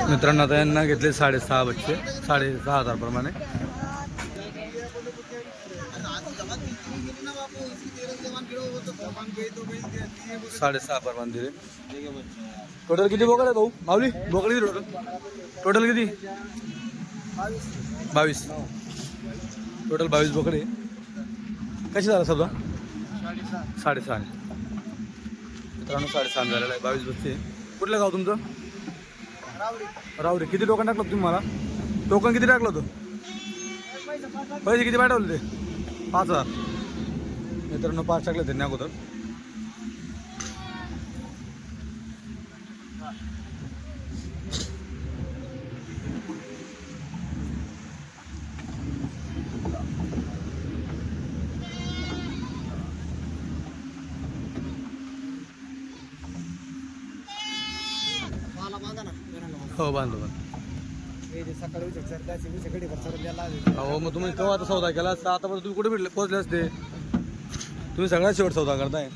मित्रांनो आता यांना घेतले 6.5 बच्चे, 6,500 प्रमाणे. साडेसहा प्रमाणे दिले. टोटल किती बोकड आहे भाऊ? माऊली बोकड किती टोटल किती? 22. टोटल 22 बोकड आहे. कशी झाला सौदा? 6.5. मित्रांनो 6.5 झालेला आहे. 22 बच्चे. कुठलं गाव तुमचं? रावरी. किती टोकन टाकलं तुम्ही मला? टोकन किती टाकलं होतं? पैसे किती पाठवले ते? 5,000. मित्रांनो 5 टाकले त्यांनी अगोदर. हो बांधतो हो. मग तुम्ही केव्हा आता सौदा केला असता? आतापर्यंत तुम्ही कुठे भेटले पोहोचले असते? तुम्ही सगळ्यात शेवट सौदा करताय.